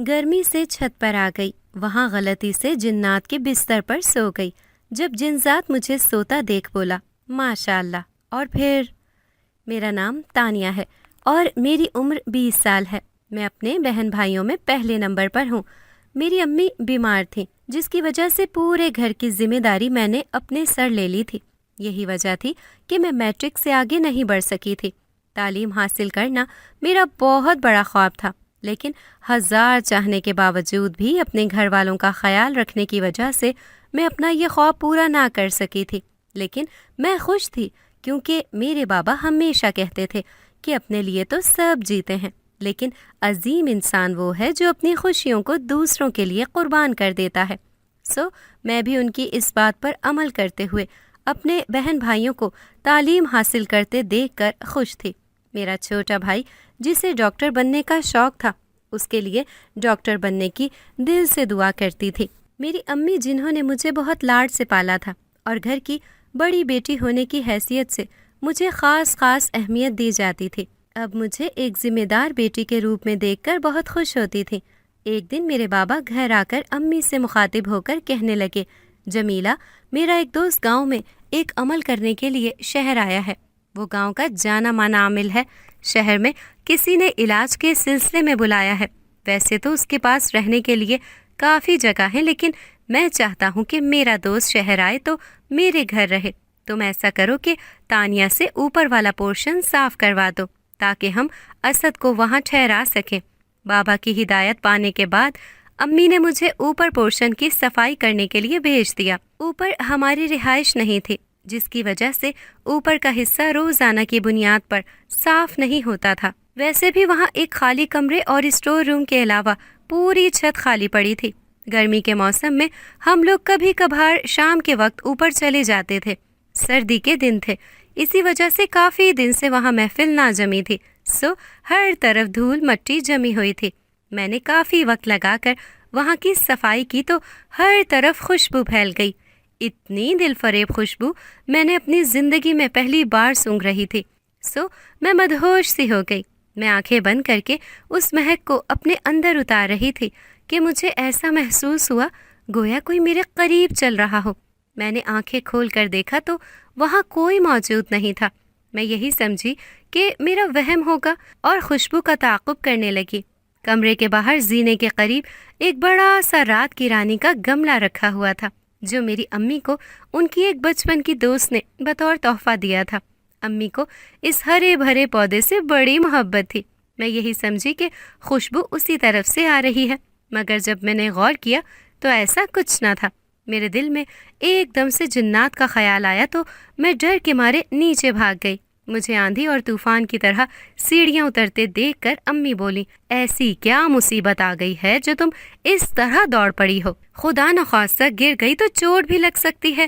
گرمی سے چھت پر آ گئی، وہاں غلطی سے جنات کے بستر پر سو گئی۔ جب جنزات مجھے سوتا دیکھ بولا ماشاء اللہ، اور پھر میرا نام تانیہ ہے اور میری عمر 20 سال ہے۔ میں اپنے بہن بھائیوں میں پہلے نمبر پر ہوں۔ میری امی بیمار تھیں جس کی وجہ سے پورے گھر کی ذمہ داری میں نے اپنے سر لے لی تھی۔ یہی وجہ تھی کہ میں میٹرک سے آگے نہیں بڑھ سکی تھی۔ تعلیم حاصل کرنا میرا بہت بڑا خواب تھا، لیکن ہزار چاہنے کے باوجود بھی اپنے گھر والوں کا خیال رکھنے کی وجہ سے میں اپنا یہ خواب پورا نہ کر سکی تھی۔ لیکن میں خوش تھی کیونکہ میرے بابا ہمیشہ کہتے تھے کہ اپنے لیے تو سب جیتے ہیں، لیکن عظیم انسان وہ ہے جو اپنی خوشیوں کو دوسروں کے لیے قربان کر دیتا ہے۔ میں بھی ان کی اس بات پر عمل کرتے ہوئے اپنے بہن بھائیوں کو تعلیم حاصل کرتے دیکھ کر خوش تھی۔ میرا چھوٹا بھائی جسے ڈاکٹر بننے کا شوق تھا، اس کے لیے ڈاکٹر بننے کی دل سے دعا کرتی تھی۔ میری امی جنہوں نے مجھے بہت لاڈ سے پالا تھا اور گھر کی بڑی بیٹی ہونے کی حیثیت سے مجھے خاص اہمیت دی جاتی تھی، اب مجھے ایک ذمہ دار بیٹی کے روپ میں دیکھ کر بہت خوش ہوتی تھی۔ ایک دن میرے بابا گھر آ کر امی سے مخاطب ہو کر کہنے لگے، جمیلہ، میرا ایک دوست گاؤں میں ایک عمل کرنے کے لیے شہر آیا ہے۔ وہ گاؤں کا جانا مانا عامل ہے۔ شہر میں کسی نے علاج کے سلسلے میں بلایا ہے۔ ویسے تو اس کے پاس رہنے کے لیے کافی جگہ ہے، لیکن میں چاہتا ہوں کہ میرا دوست شہر آئے تو میرے گھر رہے۔ تم ایسا کرو کہ تانیہ سے اوپر والا پورشن صاف کروا دو تاکہ ہم اسد کو وہاں ٹھہرا سکیں۔ بابا کی ہدایت پانے کے بعد امی نے مجھے اوپر پورشن کی صفائی کرنے کے لیے بھیج دیا۔ اوپر ہماری رہائش نہیں تھی، جس کی وجہ سے اوپر کا حصہ روزانہ کی بنیاد پر صاف نہیں ہوتا تھا۔ ویسے بھی وہاں ایک خالی کمرے اور اسٹور روم کے علاوہ پوری چھت خالی پڑی تھی۔ گرمی کے موسم میں ہم لوگ کبھی کبھار شام کے وقت اوپر چلے جاتے تھے۔ سردی کے دن تھے، اسی وجہ سے کافی دن سے وہاں محفل نہ جمی تھی، ہر طرف دھول مٹی جمی ہوئی تھی۔ میں نے کافی وقت لگا کر وہاں کی صفائی کی تو ہر طرف خوشبو پھیل گئی۔ اتنی دل فریب خوشبو میں نے اپنی زندگی میں پہلی بار سونگھ رہی تھی۔ میں مدہوش سی ہو گئی۔ میں آنکھیں بند کر کے اس مہک کو اپنے اندر اتار رہی تھی کہ مجھے ایسا محسوس ہوا گویا کوئی میرے قریب چل رہا ہو۔ میں نے آنکھیں کھول کر دیکھا تو وہاں کوئی موجود نہیں تھا۔ میں یہی سمجھی کہ میرا وہم ہوگا اور خوشبو کا تعاقب کرنے لگی۔ کمرے کے باہر زینے کے قریب ایک بڑا سا رات کی رانی کا گملہ رکھا ہوا تھا جو میری امی کو ان کی ایک بچپن کی دوست نے بطور تحفہ دیا تھا۔ امی کو اس ہرے بھرے پودے سے بڑی محبت تھی۔ میں یہی سمجھی کہ خوشبو اسی طرف سے آ رہی ہے، مگر جب میں نے غور کیا تو ایسا کچھ نہ تھا۔ میرے دل میں ایک دم سے جنات کا خیال آیا تو میں ڈر کے مارے نیچے بھاگ گئی۔ مجھے آندھی اور طوفان کی طرح سیڑھیاں اترتے دیکھ کر امی بولی، ایسی کیا مصیبت آ گئی ہے جو تم اس طرح دوڑ پڑی ہو؟ خدا نخواستہ گر گئی تو چوٹ بھی لگ سکتی ہے۔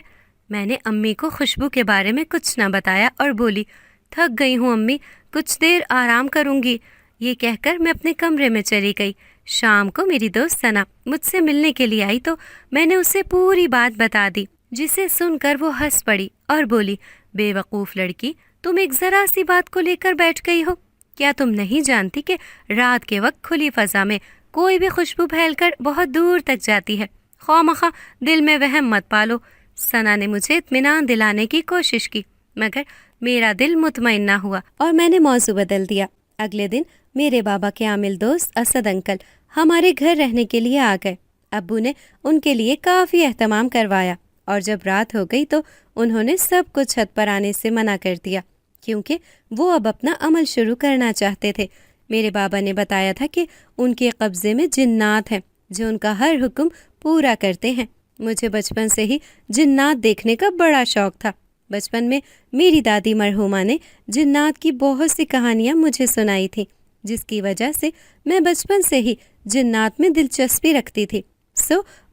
میں نے امی کو خوشبو کے بارے میں کچھ نہ بتایا اور بولی، تھک گئی ہوں امی، کچھ دیر آرام کروں گی۔ یہ کہہ کر میں اپنے کمرے میں چلی گئی۔ شام کو میری دوست ثنا مجھ سے ملنے کے لیے آئی تو میں نے اسے پوری بات بتا دی، جسے سن کر وہ ہنس پڑی اور بولی، بے وقوف لڑکی، تم ایک ذرا سی بات کو لے کر بیٹھ گئی ہو۔ کیا تم نہیں جانتی کہ رات کے وقت کھلی فضا میں کوئی بھی خوشبو پھیل کر بہت دور تک جاتی ہے؟ خواہ مخواہ دل میں وہم مت پالو۔ ثنا نے مجھے اطمینان دلانے کی کوشش کی، مگر میرا دل مطمئن نہ ہوا اور میں نے موضوع بدل دیا۔ اگلے دن میرے بابا کے عامل دوست اسد انکل ہمارے گھر رہنے کے لیے آ گئے۔ ابو نے ان کے لیے کافی اہتمام کروایا اور جب رات ہو گئی تو انہوں نے سب کو چھت پر آنے سے منع کر دیا کیونکہ وہ اب اپنا عمل شروع کرنا چاہتے تھے۔ میرے بابا نے بتایا تھا کہ ان کے قبضے میں جنات ہیں جو ان کا ہر حکم پورا کرتے ہیں۔ مجھے بچپن سے ہی جنات دیکھنے کا بڑا شوق تھا۔ بچپن میں میری دادی مرحومہ نے جنات کی بہت سی کہانیاں مجھے سنائی تھیں، جس کی وجہ سے میں بچپن سے ہی جنات میں دلچسپی رکھتی تھی۔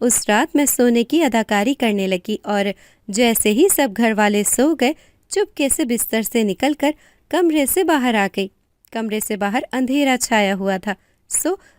اس رات میں سونے کی اداکاری کرنے لگی اور جیسے ہی سب گھر والے سو گئے چپکے سے بستر سے نکل کر کمرے سے باہر آ گئی۔ کمرے سے باہر اندھیرا چھایا ہوا تھا،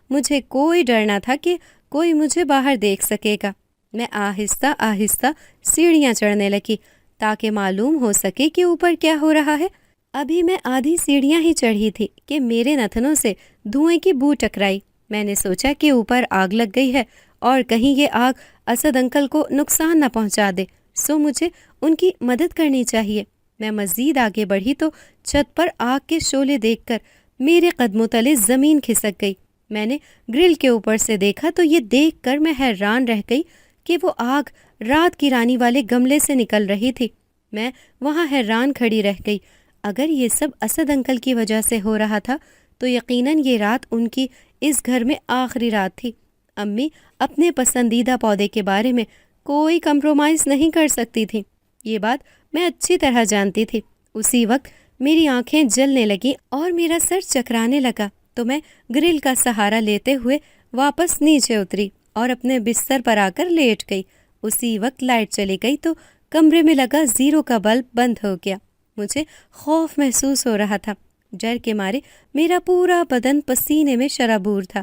مجھے کوئی ڈر نہ تھا کہ کوئی مجھے باہر دیکھ سکے گا۔ میں آہستہ آہستہ سیڑھیاں چڑھنے لگی تاکہ معلوم ہو سکے کہ اوپر کیا ہو رہا ہے۔ ابھی میں آدھی سیڑھیاں ہی چڑھی تھی کہ میرے نتنوں سے دھوئیں کی بو ٹکرائی۔ میں نے سوچا کہ اوپر آگ لگ گئی ہے اور کہیں یہ آگ اسد انکل کو نقصان نہ پہنچا دے، سو مجھے ان کی مدد کرنی چاہیے۔ میں مزید آگے بڑھی تو چھت پر آگ کے شعلے دیکھ کر میرے قدموں تلے زمین کھسک گئی۔ میں نے گرل کے اوپر سے دیکھا تو یہ دیکھ کر میں حیران رہ گئی کہ وہ آگ رات کی رانی والے گملے سے نکل رہی تھی۔ میں وہاں حیران کھڑی رہ گئی۔ اگر یہ سب اسد انکل کی وجہ سے ہو رہا تھا تو یقیناً یہ رات ان کی اس گھر میں آخری رات تھی۔ امی اپنے پسندیدہ پودے کے بارے میں کوئی کمپرومائز نہیں کر سکتی تھیں، یہ بات میں اچھی طرح جانتی تھی۔ اسی وقت میری آنکھیں جلنے لگیں اور میرا سر چکرانے لگا تو میں گرل کا سہارا لیتے ہوئے واپس نیچے اتری اور اپنے بستر پر آ کر لیٹ گئی۔ اسی وقت لائٹ چلی گئی تو کمرے میں لگا زیرو کا بلب بند ہو گیا۔ مجھے خوف محسوس ہو رہا تھا، ڈر کے مارے میرا پورا بدن پسینے میں شرابور تھا۔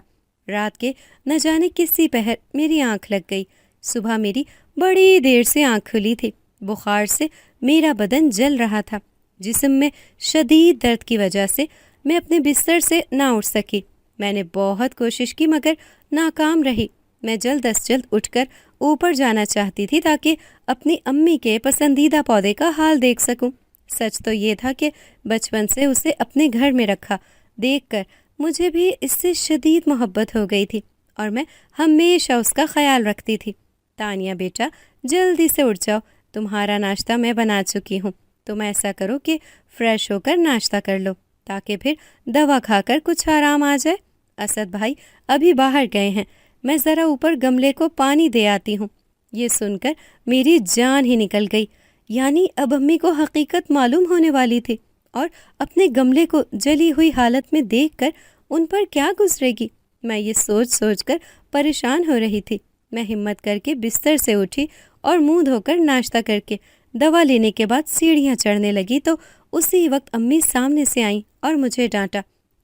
رات کے نہ جانے کسی پہر میری آنکھ لگ گئی۔ صبح میری بڑی دیر سے آنکھ کھلی تھی۔ بخار سے میرا بدن جل رہا تھا۔ جسم میں شدید درد کی وجہ سے میں اپنے بستر سے نہ اٹھ سکی۔ میں نے بہت کوشش کی مگر ناکام رہی۔ میں جلد از جلد اٹھ کر اوپر جانا چاہتی تھی تاکہ اپنی امی کے پسندیدہ پودے کا حال دیکھ سکوں۔ سچ تو یہ تھا کہ بچپن سے اسے اپنے گھر میں رکھا دیکھ کر مجھے بھی اس سے شدید محبت ہو گئی تھی اور میں ہمیشہ اس کا خیال رکھتی تھی۔ تانیہ بیٹا، جلدی سے اٹھ جاؤ، تمہارا ناشتہ میں بنا چکی ہوں۔ تم ایسا کرو کہ فریش ہو کر ناشتہ کر لو تاکہ پھر دوا کھا کر کچھ آرام آ جائے۔ اسد بھائی ابھی باہر گئے ہیں، میں ذرا اوپر گملے کو پانی دے آتی ہوں۔ یہ سن کر میری جان ہی نکل گئی، یعنی اب امی کو حقیقت معلوم ہونے والی تھی اور اپنے گملے کو جلی ہوئی حالت میں دیکھ کر ان پر کیا گزرے گی۔ میں یہ سوچ سوچ کر پریشان ہو رہی تھی۔ میں ہمت کر کے بستر سے اٹھی اور منہ دھو کر ناشتہ کر کے دوا لینے کے بعد سیڑھیاں چڑھنے لگی تو اسی وقت امی سامنے سے آئیں اور مجھے ڈانٹا۔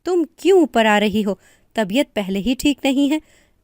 تم کیوں اوپر آ رہی ہو؟ طبیعت پہلے ہی ٹھیک نہیں ہے۔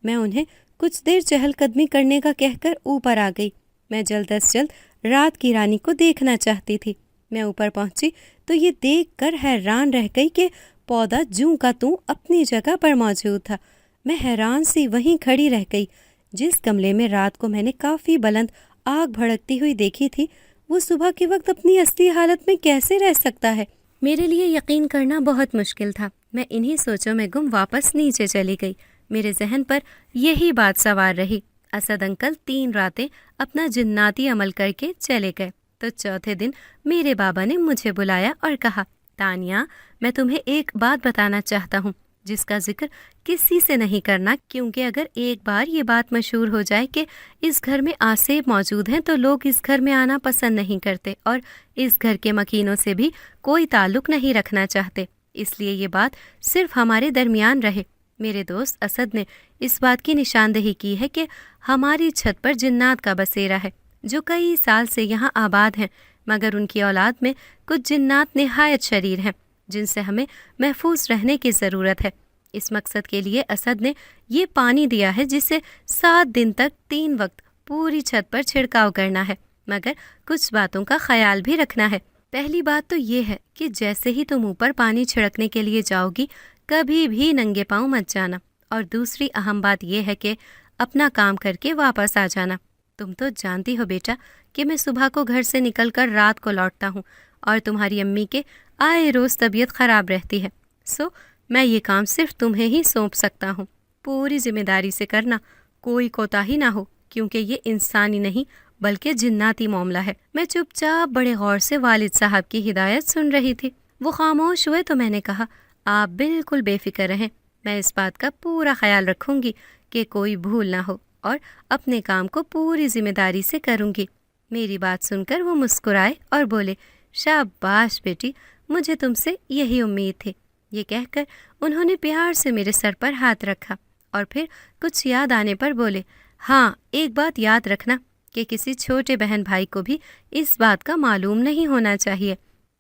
میں انہیں کچھ دیر چہل قدمی کرنے کا کہہ کر اوپر آ گئی۔ میں جلد از جلد رات کی رانی کو دیکھنا چاہتی تھی۔ میں اوپر پہنچی تو یہ دیکھ کر حیران رہ گئی کہ پودا جوں کا توں اپنی جگہ پر موجود تھا۔ میں حیران سی وہیں کھڑی رہ گئی۔ جس گملے میں رات کو میں نے کافی بلند آگ بھڑکتی ہوئی دیکھی تھی، وہ صبح کے وقت اپنی اصلی حالت میں کیسے رہ سکتا ہے؟ میرے لیے یقین کرنا بہت مشکل تھا۔ میں انہی سوچوں میں گم واپس نیچے چلی گئی۔ میرے ذہن پر یہی بات سوار رہی۔ اسد انکل 3 راتیں اپنا جناتی عمل کر کے چلے گئے تو چوتھے دن میرے بابا نے مجھے بلایا اور کہا، تانیہ، میں تمہیں ایک بات بتانا چاہتا ہوں جس کا ذکر کسی سے نہیں کرنا، کیونکہ اگر ایک بار یہ بات مشہور ہو جائے کہ اس گھر میں آسیب موجود ہیں تو لوگ اس گھر میں آنا پسند نہیں کرتے اور اس گھر کے مکینوں سے بھی کوئی تعلق نہیں رکھنا چاہتے، اس لیے یہ بات صرف ہمارے درمیان رہے۔ میرے دوست اسد نے اس بات کی نشاندہی کی ہے کہ ہماری چھت پر جنات کا بسیرا ہے جو کئی سال سے یہاں آباد ہیں، مگر ان کی اولاد میں کچھ جنات نہایت شریر ہیں جن سے ہمیں محفوظ رہنے کی ضرورت ہے۔ اس مقصد کے لیے اسد نے یہ پانی دیا ہے جسے 7 دن تک 3 وقت پوری چھت پر چھڑکاؤ کرنا ہے، مگر کچھ باتوں کا خیال بھی رکھنا ہے۔ پہلی بات تو یہ ہے کہ جیسے ہی تم اوپر پانی چھڑکنے کے لیے جاؤ گی کبھی بھی ننگے پاؤں مت جانا، اور دوسری اہم بات یہ ہے کہ اپنا کام کر کے واپس آ جانا۔ تم تو جانتی ہو بیٹا کہ میں صبح کو گھر سے نکل کر رات کو لوٹتا ہوں اور تمہاری امی کے آئے روز طبیعت خراب رہتی ہے، سو میں یہ کام صرف تمہیں ہی سونپ سکتا ہوں۔ پوری ذمہ داری سے کرنا، کوئی کوتاہی نہ ہو، کیونکہ یہ انسانی نہیں بلکہ جناتی معاملہ ہے۔ میں چپ چاپ بڑے غور سے والد صاحب کی ہدایت سن رہی تھی۔ وہ خاموش ہوئے تو میں نے کہا، آپ بالکل بے فکر رہیں، میں اس بات کا پورا خیال رکھوں گی کہ کوئی بھول نہ ہو اور اپنے کام کو پوری ذمہ داری سے کروں گی۔ میری بات سن کر وہ مسکرائے اور بولے، شاباش بیٹی، مجھے تم سے یہی امید تھی۔ یہ کہہ کر انہوں نے پیار سے میرے سر پر ہاتھ رکھا اور پھر کچھ یاد آنے پر بولے، ہاں ایک بات یاد رکھنا کہ کسی چھوٹے بہن بھائی کو بھی اس بات کا معلوم نہیں ہونا چاہیے۔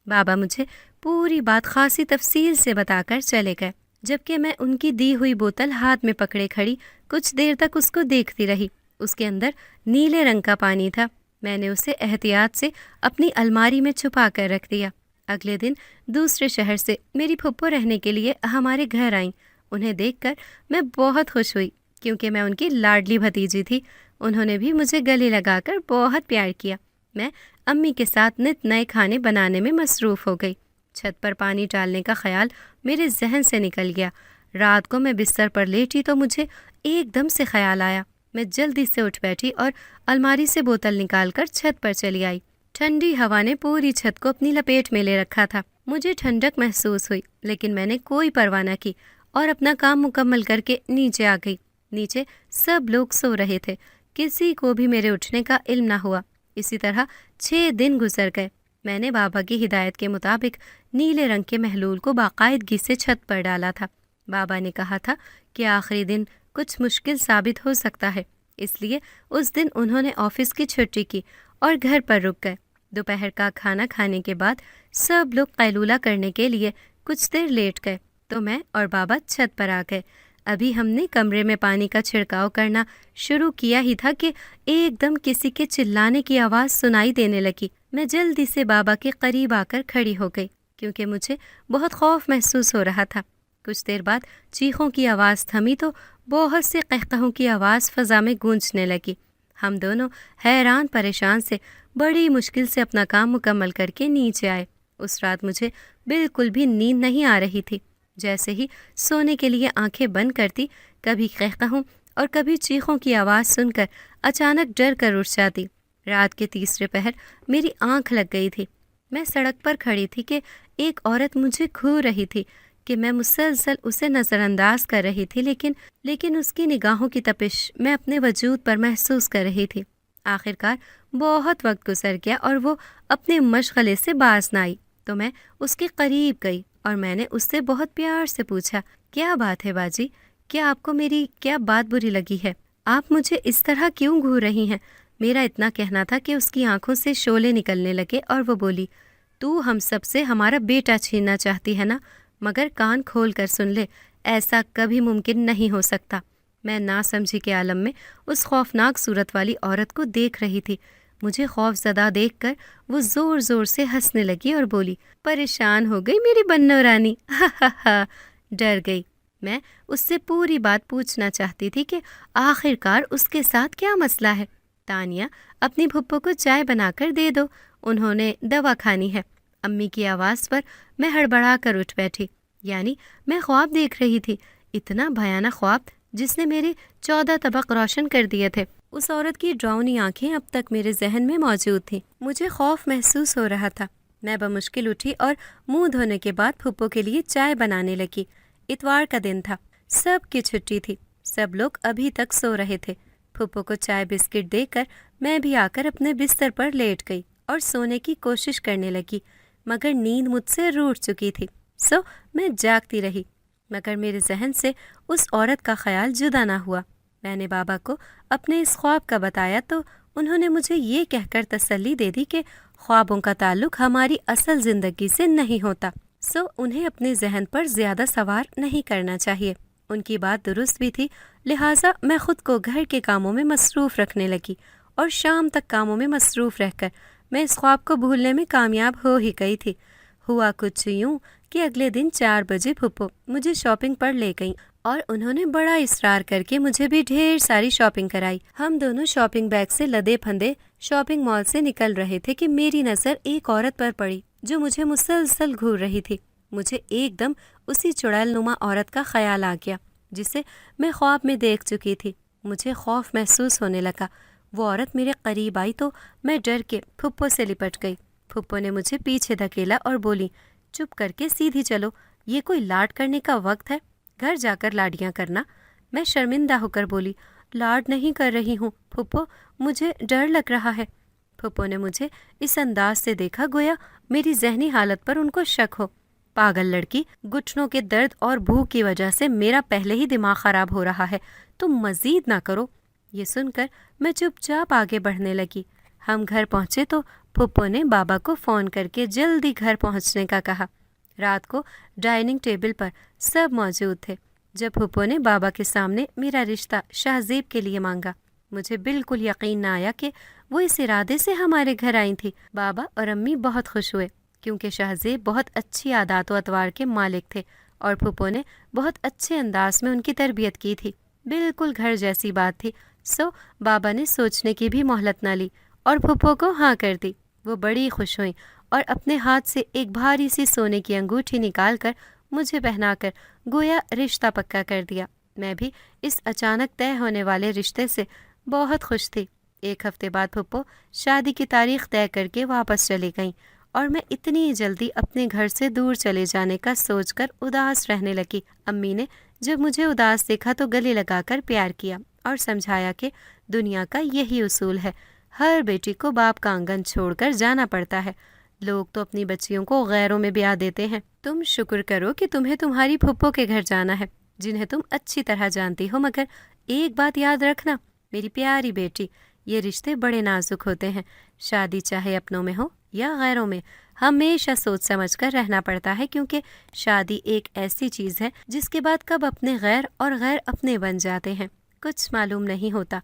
بابا مجھے پوری بات خاصی تفصیل سے بتا کر چلے گئے، جبکہ میں ان کی دی ہوئی بوتل ہاتھ میں پکڑے کھڑی کچھ دیر تک اس کو دیکھتی رہی۔ اس کے اندر نیلے رنگ کا پانی تھا۔ میں نے اسے احتیاط سے اپنی الماری میں چھپا کر رکھ دیا۔ اگلے دن دوسرے شہر سے میری پھپھو رہنے کے لیے ہمارے گھر آئیں۔ انہیں دیکھ کر میں بہت خوش ہوئی کیونکہ میں ان کی لاڈلی بھتیجی تھی۔ انہوں نے بھی مجھے گلے لگا کر بہت پیار کیا۔ میں امی کے ساتھ نت نئے کھانے بنانے میں مصروف ہو گئی۔ چھت پر پانی ڈالنے کا خیال میرے ذہن سے نکل گیا۔ رات کو میں بستر پر لیٹی تو مجھے ایک دم سے خیال آیا۔ میں جلدی سے اٹھ بیٹھی اور الماری سے بوتل نکال کر چھت پر چلی آئی۔ ٹھنڈی ہوا نے پوری چھت کو اپنی لپیٹ میں لے رکھا تھا۔ مجھے ٹھنڈک محسوس ہوئی لیکن میں نے کوئی پرواہ نہ کی اور اپنا کام مکمل کر کے نیچے آ گئی۔ نیچے سب لوگ سو رہے تھے، کسی کو بھی میرے اٹھنے کا علم نہ ہوا۔ اسی طرح 6 دن گزر گئے۔ میں نے بابا کی ہدایت کے مطابق نیلے رنگ کے محلول کو باقاعدگی سے چھت پر ڈالا تھا۔ بابا نے کہا تھا کہ آخری دن کچھ مشکل ثابت ہو سکتا ہے، اس لیے اس دن انہوں نے آفس کی چھٹی کی اور گھر پر رک گئے۔ دوپہر کا کھانا کھانے کے بعد سب لوگ قیلولہ کرنے کے لیے کچھ دیر لیٹ گئے تو میں اور بابا چھت پر آ گئے۔ ابھی ہم نے کمرے میں پانی کا چھڑکاؤ کرنا شروع کیا ہی تھا کہ ایک دم کسی کے چلانے کی آواز سنائی دینے لگی۔ میں جلدی سے بابا کے قریب آ کر کھڑی ہو گئی کیونکہ مجھے بہت خوف محسوس ہو رہا تھا۔ کچھ دیر بعد چیخوں کی آواز تھمی تو بہت سے قہقہوں کی آواز فضا میں گونجنے لگی۔ ہم دونوں حیران پریشان سے بڑی مشکل سے اپنا کام مکمل کر کے نیچے آئے۔ اس رات مجھے بالکل بھی نیند نہیں آ رہی تھی۔ جیسے ہی سونے کے لیے آنکھیں بند کرتی، کبھی قہقہوں اور کبھی چیخوں کی آواز سن کر اچانک ڈر کر اٹھ جاتی۔ رات کے تیسرے پہر میری آنکھ لگ گئی تھی۔ میں سڑک پر کھڑی تھی کہ ایک عورت مجھے گھور رہی تھی کہ میں مسلسل اسے نظر انداز کر رہی تھی، لیکن اس کی نگاہوں کی تپش میں اپنے وجود پر محسوس کر رہی تھی۔ آخرکار بہت وقت گزر گیا اور وہ اپنے مشغلے سے باز نہ آئی تو میں اس کے قریب گئی اور میں نے اس سے بہت پیار سے پوچھا، کیا بات ہے باجی؟ کیا آپ کو میری کیا بات بری لگی ہے؟ آپ مجھے اس طرح کیوں گھور رہی ہیں؟ میرا اتنا کہنا تھا کہ اس کی آنکھوں سے شعلے نکلنے لگے اور وہ بولی، تو ہم سب سے ہمارا بیٹا چھیننا چاہتی ہے نا؟ مگر کان کھول کر سن لے، ایسا کبھی ممکن نہیں ہو سکتا۔ میں ناسمجھی کے عالم میں اس خوفناک صورت والی عورت کو دیکھ رہی تھی۔ مجھے خوف زدہ دیکھ کر وہ زور زور سے ہنسنے لگی اور بولی، پریشان ہو گئی میری بنو رانی؟ ہا ہا ہا۔ ڈر گئی۔ میں اس سے پوری بات پوچھنا چاہتی تھی کہ آخرکار اس کے ساتھ کیا مسئلہ ہے۔ تانیہ، اپنی پھپھو کو چائے بنا کر دے دو، انہوں نے دوا کھانی ہے۔ امی کی آواز پر میں ہڑبڑا کر اٹھ بیٹھی۔ یعنی میں خواب دیکھ رہی تھی، اتنا بھیانک خواب جس نے میرے 14 طبق روشن کر دیے تھے۔ اس عورت کی ڈراؤنی آنکھیں اب تک میرے ذہن میں موجود تھیں۔ مجھے خوف محسوس ہو رہا تھا۔ میں بمشکل اٹھی اور منہ دھونے کے بعد پھپھو کے لیے چائے بنانے لگی۔ اتوار کا دن تھا، سب کی چھٹی تھی، سب لوگ ابھی تک سو رہے تھے۔ پھپھو کو چائے بسکٹ دے کر میں بھی آ کر اپنے بستر پر لیٹ گئی اور سونے کی کوشش کرنے لگی، مگر نیند مجھ سے روٹھ چکی تھی، سو میں جاگتی رہی۔ مگر میرے ذہن سے اس عورت کا خیال جدا نہ ہوا۔ میں نے بابا کو اپنے اس خواب کا بتایا تو انہوں نے مجھے یہ کہہ کر تسلی دے دی کہ خوابوں کا تعلق ہماری اصل زندگی سے نہیں ہوتا، سو انہیں اپنے ذہن پر زیادہ سوار نہیں کرنا چاہیے۔ ان کی بات درست بھی تھی، لہٰذا میں خود کو گھر کے کاموں میں مصروف رکھنے لگی اور شام تک کاموں میں مصروف رہ کر میں اس خواب کو بھولنے میں کامیاب ہو ہی گئی تھی۔ ہوا کچھ یوں کہ اگلے دن 4 بجے پھپھو مجھے شاپنگ پر لے گئیں اور انہوں نے بڑا اصرار کر کے مجھے بھی ڈھیر ساری شاپنگ کرائی۔ ہم دونوں شاپنگ بیگ سے لدے پھندے شاپنگ مال سے نکل رہے تھے کہ میری نظر ایک عورت پر پڑی جو مجھے مسلسل گھور رہی تھی۔ مجھے ایک دم اسی چڑیل نما عورت کا خیال آ گیا جسے میں خواب میں دیکھ چکی تھی۔ مجھے خوف محسوس ہونے لگا۔ وہ عورت میرے قریب آئی تو میں ڈر کے پھپھو سے لپٹ گئی۔ پھپھو نے مجھے پیچھے دھکیلا اور بولی، چپ کر کے سیدھی چلو، یہ کوئی لاڈ کرنے کا وقت ہے؟ گھر جا کر لاڈیاں کرنا۔ میں شرمندہ ہو کر بولی، لاڈ نہیں کر رہی ہوں پھپھو، مجھے ڈر لگ رہا ہے۔ پھپھو نے مجھے اس انداز سے دیکھا گویا میری ذہنی حالت پر ان کو شک ہو۔ پاگل لڑکی، گھٹنوں کے درد اور بھوک کی وجہ سے میرا پہلے ہی دماغ خراب ہو رہا ہے، تم مزید نہ کرو۔ یہ سن کر میں چپ چاپ آگے بڑھنے لگی۔ ہم گھر پہنچے تو پھپھو نے بابا کو فون کر کے جلدی گھر پہنچنے کا کہا۔ رات کو ڈائننگ ٹیبل پر سب موجود تھے۔ جب پھپھو نے بابا کے سامنے میرا رشتہ شہزیب کے لیے مانگا، مجھے بالکل یقین نہ آیا کہ وہ اس ارادے سے ہمارے گھر آئی تھی۔ بابا اور امی بہت خوش ہوئے کیونکہ شہزیب بہت اچھی عادات و اطوار کے مالک تھے اور پھپھو نے بہت اچھے انداز میں ان کی تربیت کی تھی، بالکل گھر جیسی بات تھی۔ سو بابا نے سوچنے کی بھی مہلت نہ لی اور پھپھو کو ہاں کر دی۔ وہ بڑی خوش ہوئیں اور اپنے ہاتھ سے ایک بھاری سی سونے کی انگوٹھی نکال کر مجھے پہنا کر گویا رشتہ پکا کر دیا۔ میں بھی اس اچانک طے ہونے والے رشتے سے بہت خوش تھی۔ ایک ہفتے بعد پھپھو شادی کی تاریخ طے کر کے واپس چلی گئیں اور میں اتنی جلدی اپنے گھر سے دور چلے جانے کا سوچ کر اداس رہنے لگی۔ امی نے جب مجھے اداس دیکھا تو گلے لگا کر پیار کیا اور سمجھایا کہ دنیا کا یہی اصول ہے، ہر بیٹی کو باپ کا آنگن چھوڑ کر جانا پڑتا ہے۔ لوگ تو اپنی بچیوں کو غیروں میں بیاہ دیتے ہیں، تم شکر کرو کہ تمہیں تمہاری پھپھو کے گھر جانا ہے جنہیں تم اچھی طرح جانتی ہو۔ مگر ایک بات یاد رکھنا میری پیاری بیٹی، یہ رشتے بڑے نازک ہوتے ہیں، شادی چاہے اپنوں میں ہو یا غیروں میں، ہمیشہ سوچ سمجھ کر رہنا پڑتا ہے، کیونکہ شادی ایک ایسی چیز ہے جس کے بعد کب اپنے غیر اور غیر اپنے بن جاتے ہیں کچھ معلوم نہیں ہوتا۔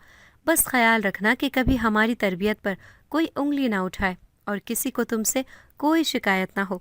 بس خیال رکھنا کہ کبھی ہماری تربیت پر کوئی انگلی نہ اٹھائے اور کسی کو تم سے کوئی شکایت نہ ہو۔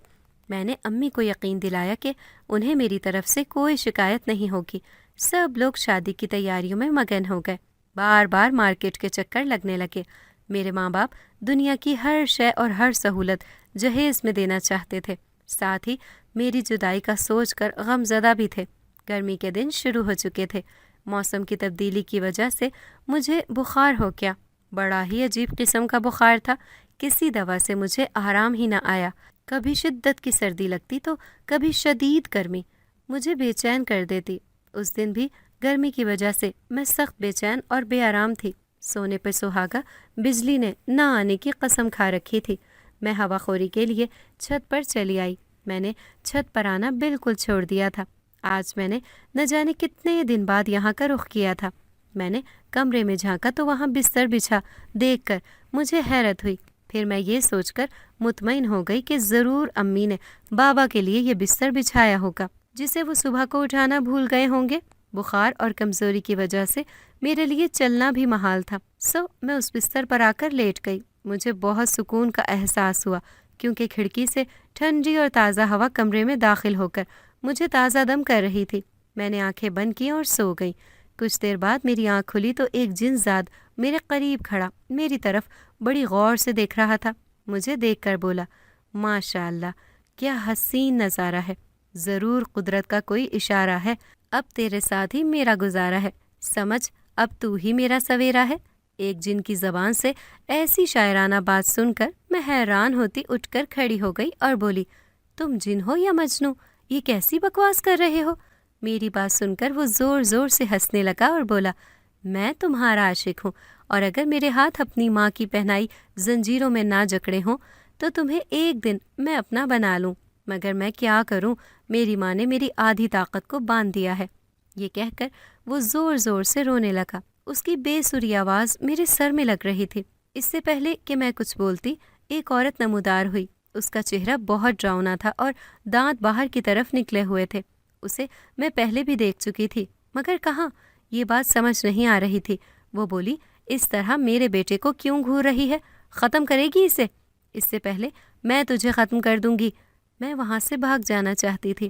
میں نے امی کو یقین دلایا کہ انہیں میری طرف سے کوئی شکایت نہیں ہوگی۔ سب لوگ شادی کی تیاریوں میں مگن ہو گئے، بار بار مارکیٹ کے چکر لگنے لگے۔ میرے ماں باپ دنیا کی ہر شے اور ہر سہولت جہیز میں دینا چاہتے تھے، ساتھ ہی میری جدائی کا سوچ کر غم زدہ بھی تھے۔ گرمی کے دن شروع ہو چکے تھے، موسم کی تبدیلی کی وجہ سے مجھے بخار ہو گیا۔ بڑا ہی عجیب قسم کا بخار تھا، کسی دوا سے مجھے آرام ہی نہ آیا۔ کبھی شدت کی سردی لگتی تو کبھی شدید گرمی مجھے بے چین کر دیتی۔ اس دن بھی گرمی کی وجہ سے میں سخت بے چین اور بے آرام تھی۔ سونے پہ سہاگا بجلی نے نہ آنے کی قسم کھا رکھی تھی۔ میں ہوا خوری کے لیے چھت پر چلی آئی۔ میں نے چھت پر آنا بالکل چھوڑ دیا تھا۔ آج میں نے نہ جانے کتنے دن بعد یہاں کا رخ کیا تھا۔ میں نے کمرے میں جھانکا تو وہاں بستر بچھا دیکھ کر مجھے حیرت ہوئی۔ پھر میں یہ سوچ کر مطمئن ہو گئی کہ ضرور امی نے بابا کے لیے یہ بستر بچھایا ہوگا جسے وہ صبح کو اٹھانا بھول گئے ہوں گے۔ بخار اور کمزوری کی وجہ سے میرے لیے چلنا بھی محال تھا، سو میں اس بستر پر آ کر لیٹ گئی۔ مجھے بہت سکون کا احساس ہوا کیونکہ کھڑکی سے ٹھنڈی اور تازہ ہوا کمرے میں داخل ہو کر مجھے تازہ دم کر رہی تھی۔ میں نے آنکھیں بند کی اور سو گئی۔ کچھ دیر بعد میری آنکھ کھلی تو ایک جن زاد میرے قریب کھڑا میری طرف بڑی غور سے دیکھ رہا تھا۔ مجھے دیکھ کر بولا، ماشاء اللہ، کیا حسین نظارہ ہے، ضرور قدرت کا کوئی اشارہ ہے، اب تیرے ساتھ ہی میرا گزارا ہے، سمجھ اب تو ہی میرا سویرا ہے۔ ایک جن کی زبان سے ایسی شاعرانہ بات سن کر میں حیران ہوتی اٹھ کر کھڑی ہو گئی اور بولی، تم جن ہو یا مجنوں، یہ کیسی بکواس کر رہے ہو؟ میری بات سن کر وہ زور زور سے ہنسنے لگا اور بولا، میں تمہارا عاشق ہوں، اور اگر میرے ہاتھ اپنی ماں کی پہنائی زنجیروں میں نہ جکڑے ہوں تو تمہیں ایک دن میں اپنا بنا لوں، مگر میں کیا کروں، میری ماں نے میری آدھی طاقت کو باندھ دیا ہے۔ یہ کہہ کر وہ زور زور سے رونے لگا۔ اس کی بے سری آواز میرے سر میں لگ رہی تھی۔ اس سے پہلے کہ میں کچھ بولتی، ایک عورت نمودار ہوئی۔ اس کا چہرہ بہت ڈراؤنا تھا اور دانت باہر کی طرف نکلے ہوئے تھے۔ اسے میں پہلے بھی دیکھ چکی تھی، مگر کہاں، یہ بات سمجھ نہیں آ رہی تھی۔ وہ بولی، اس طرح میرے بیٹے کو کیوں گھور رہی ہے؟ ختم کرے گی اسے؟ اس سے پہلے میں تجھے ختم کر دوں گی۔ میں وہاں سے بھاگ جانا چاہتی تھی،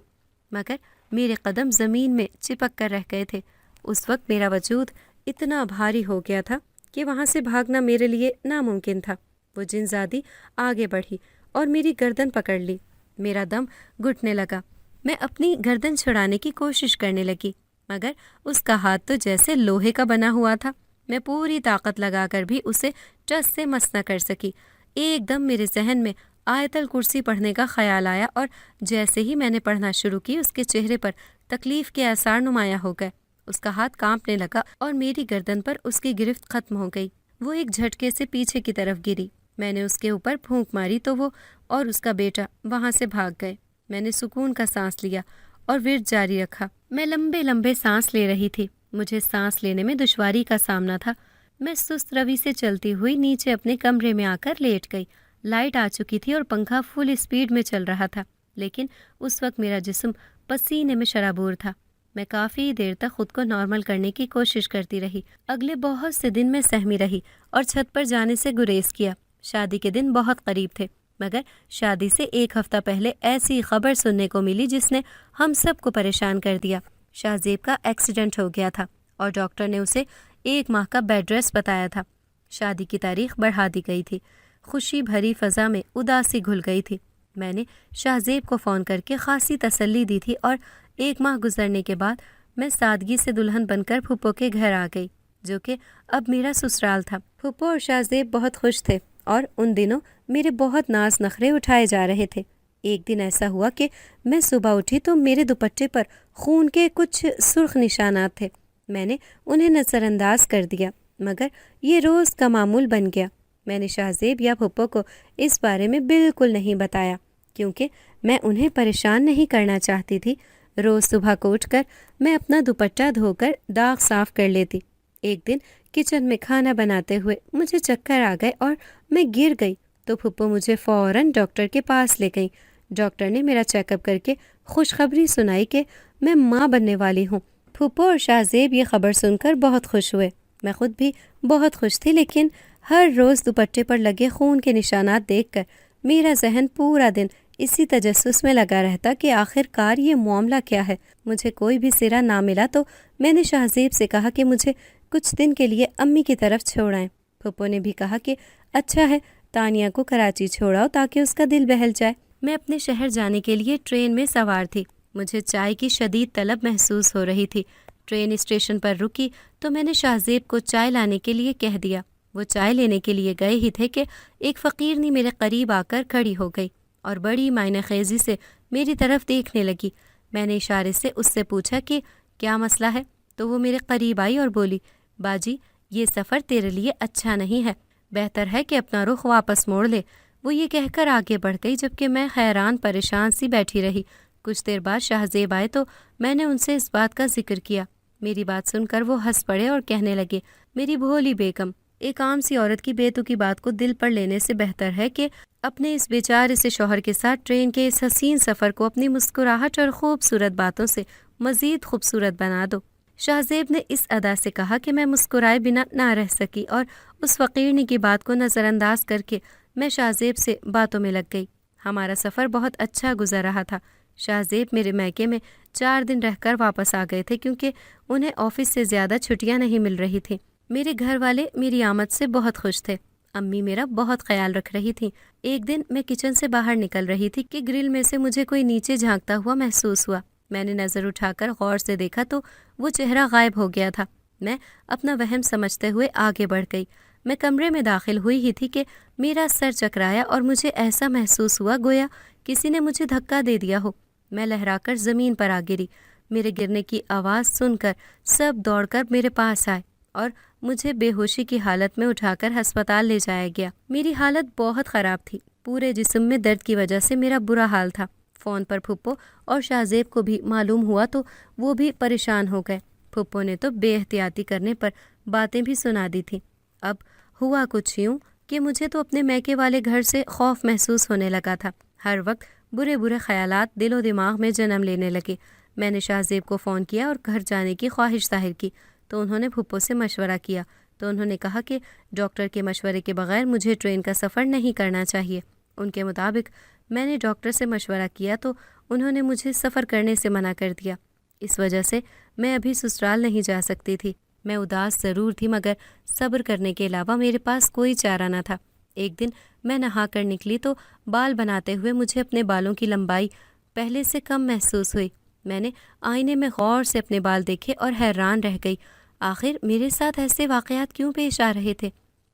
مگر میرے قدم زمین میں چپک کر رہ گئے تھے۔ اس وقت میرا وجود اتنا بھاری ہو گیا تھا کہ وہاں سے بھاگنا میرے لیے ناممکن تھا۔ وہ جن زادی آگے بڑھی اور میری گردن پکڑ لی۔ میرا دم گھٹنے لگا۔ میں اپنی گردن چھڑانے کی کوشش کرنے لگی، مگر اس کا ہاتھ تو جیسے لوہے کا بنا ہوا تھا۔ میں پوری طاقت لگا کر بھی اسے ٹس سے مس نہ کر سکی۔ ایک دم میرے ذہن میں آیت الکرسی پڑھنے کا خیال آیا اور جیسے ہی میں نے پڑھنا شروع کی اس کے چہرے پر تکلیف کے آثار نمایاں ہو گئے۔ اس کا ہاتھ کانپنے لگا اور میری گردن پر اس کی گرفت ختم ہو گئی۔ وہ ایک جھٹکے سے پیچھے کی طرف گری۔ میں نے اس کے اوپر پھونک ماری تو وہ اور اس کا بیٹا وہاں سے بھاگ گئے۔ میں نے سکون کا سانس لیا اور ورد جاری رکھا۔ میں لمبے لمبے سانس لے رہی تھی۔ مجھے سانس لینے میں دشواری کا سامنا تھا۔ میں سست روی سے چلتی ہوئی نیچے اپنے کمرے میں آ کر لیٹ گئی۔ لائٹ آ چکی تھی اور پنکھا فل اسپیڈ میں چل رہا تھا، لیکن اس وقت میرا جسم پسینے میں شرابور تھا۔ میں کافی دیر تک خود کو نارمل کرنے کی کوشش کرتی رہی۔ اگلے بہت سے دن میں سہمی رہی اور چھت پر جانے سے گریز کیا۔ شادی کے دن بہت قریب تھے۔ مگر شادی سے 1 ہفتہ پہلے ایسی خبر سننے کو ملی جس نے ہم سب کو پریشان کر دیا۔ شاہزیب کا ایکسیڈنٹ ہو گیا تھا اور ڈاکٹر نے اسے 1 ماہ کا بیڈ ریسٹ بتایا تھا۔ شادی کی تاریخ بڑھا دی گئی تھی۔ خوشی بھری فضا میں اداسی گھل گئی تھی۔ میں نے شاہزیب کو فون کر کے خاصی تسلی دی تھی اور 1 ماہ گزرنے کے بعد میں سادگی سے دلہن بن کر پھپھو کے گھر آ گئی، جو کہ اب میرا سسرال تھا۔ پھپھو اور شاہزیب بہت خوش تھے اور ان دنوں میرے بہت ناز نخرے اٹھائے جا رہے تھے۔ ایک دن ایسا ہوا کہ میں صبح اٹھی تو میرے دوپٹے پر خون کے کچھ سرخ نشانات تھے۔ میں نے انہیں نظر انداز کر دیا، مگر یہ روز کا معمول بن گیا۔ میں نے شاہزیب یا پھپھو کو اس بارے میں بالکل نہیں بتایا، کیونکہ میں انہیں پریشان نہیں کرنا چاہتی تھی۔ روز صبح کو اٹھ کر میں اپنا دوپٹہ دھو کر داغ صاف کر لیتی۔ ایک دن کچن میں کھانا بناتے ہوئے مجھے چکر آ گئے اور میں گر گئی تو پھپھو مجھے فوراً ڈاکٹر کے پاس لے گئیں۔ ڈاکٹر نے میرا چیک اپ کر کے خوشخبری سنائی کہ میں ماں بننے والی ہوں۔ پھپھو اور شاہزیب یہ خبر سن کر بہت خوش ہوئے۔ میں خود بھی بہت خوش تھی، لیکن ہر روز دوپٹے پر لگے خون کے نشانات دیکھ کر میرا ذہن پورا دن اسی تجسس میں لگا رہتا کہ آخر کار یہ معاملہ کیا ہے۔ مجھے کوئی بھی سرا نہ ملا تو میں نے شاہزیب سے کہا کہ مجھے کچھ دن کے لیے امی کی طرف چھوڑائیں۔ پھپھو نے بھی کہا کہ اچھا ہے، تانیہ کو کراچی چھوڑاؤ تاکہ اس کا دل بہل جائے۔ میں اپنے شہر جانے کے لیے ٹرین میں سوار تھی۔ مجھے چائے کی شدید طلب محسوس ہو رہی تھی۔ ٹرین اسٹیشن پر رکی تو میں نے شاہزیب کو چائے لانے کے لیے کہہ دیا۔ وہ چائے لینے کے لیے گئے ہی تھے کہ ایک فقیرنی میرے قریب آ کر کھڑی ہو گئی اور بڑی معنی خیزی سے میری طرف دیکھنے لگی۔ میں نے اشارے سے اس سے پوچھا کہ کیا مسئلہ ہے، تو وہ میرے قریب آئی اور بولی، باجی یہ سفر تیرے لیے اچھا نہیں ہے، بہتر ہے کہ اپنا رخ واپس موڑ لے۔ وہ یہ کہہ کر آگے بڑھ گئی، جبکہ میں حیران پریشان سی بیٹھی رہی۔ کچھ دیر بعد شاہزیب آئے تو میں نے ان سے اس بات کا ذکر کیا۔ میری بات سن کر وہ ہنس پڑے اور کہنے لگے، میری بھولی بیگم، ایک عام سی عورت کی بے تکی بات کو دل پر لینے سے بہتر ہے کہ اپنے اس بیچارے سے شوہر کے ساتھ ٹرین کے اس حسین سفر کو اپنی مسکراہٹ اور خوبصورت باتوں سے مزید خوبصورت بنا دو۔ شاہزیب نے اس ادا سے کہا کہ میں مسکرائے بنا نہ رہ سکی اور اس فقیرنی کی بات کو نظر انداز کر کے میں شاہزیب سے باتوں میں لگ گئی۔ ہمارا سفر بہت اچھا گزر رہا تھا۔ شاہزیب میرے میکے میں 4 دن رہ کر واپس آ گئے تھے، کیونکہ انہیں آفس سے زیادہ چھٹیاں نہیں مل رہی تھیں۔ میرے گھر والے میری آمد سے بہت خوش تھے۔ امی میرا بہت خیال رکھ رہی تھیں۔ ایک دن میں کچن سے باہر نکل رہی تھی کہ گرل میں سے مجھے کوئی نیچے جھانکتا ہوا محسوس ہوا۔ میں نے نظر اٹھا کر غور سے دیکھا تو وہ چہرہ غائب ہو گیا تھا۔ میں اپنا وہم سمجھتے ہوئے آگے بڑھ گئی۔ میں کمرے میں داخل ہوئی ہی تھی کہ میرا سر چکرایا اور مجھے ایسا محسوس ہوا گویا کسی نے مجھے دھکا دے دیا ہو۔ میں لہرا کر زمین پر آ گری۔ میرے گرنے کی آواز سن کر سب دوڑ کر میرے پاس آئے اور مجھے بے ہوشی کی حالت میں اٹھا کر ہسپتال لے جایا گیا۔ میری حالت بہت خراب تھی۔ پورے جسم میں درد کی وجہ سے میرا برا حال تھا۔ فون پر پھپھو اور شاہزیب کو بھی معلوم ہوا تو وہ بھی پریشان ہو گئے۔ پھپھو نے تو بے احتیاطی کرنے پر باتیں بھی سنا دی تھیں۔ اب ہوا کچھ یوں کہ مجھے تو اپنے میکے والے گھر سے خوف محسوس ہونے لگا تھا۔ ہر وقت برے برے خیالات دل و دماغ میں جنم لینے لگے۔ میں نے شاہزیب کو فون کیا اور گھر جانے کی خواہش ظاہر کی تو انہوں نے پھپھو سے مشورہ کیا تو انہوں نے کہا کہ ڈاکٹر کے مشورے کے بغیر مجھے ٹرین کا سفر نہیں کرنا چاہیے۔ ان کے مطابق میں نے ڈاکٹر سے مشورہ کیا تو انہوں نے مجھے سفر کرنے سے منع کر دیا۔ اس وجہ سے میں ابھی سسرال نہیں جا سکتی تھی۔ میں اداس ضرور تھی، مگر صبر کرنے کے علاوہ میرے پاس کوئی چارہ نہ تھا۔ ایک دن میں نہا کر نکلی تو بال بناتے ہوئے مجھے اپنے بالوں کی لمبائی پہلے سے کم محسوس ہوئی۔ میں نے آئینے میں غور سے اپنے بال دیکھے اور حیران رہ گئی۔ آخر میرے ساتھ ایسے واقعات کیوں پیش آ رہے تھے؟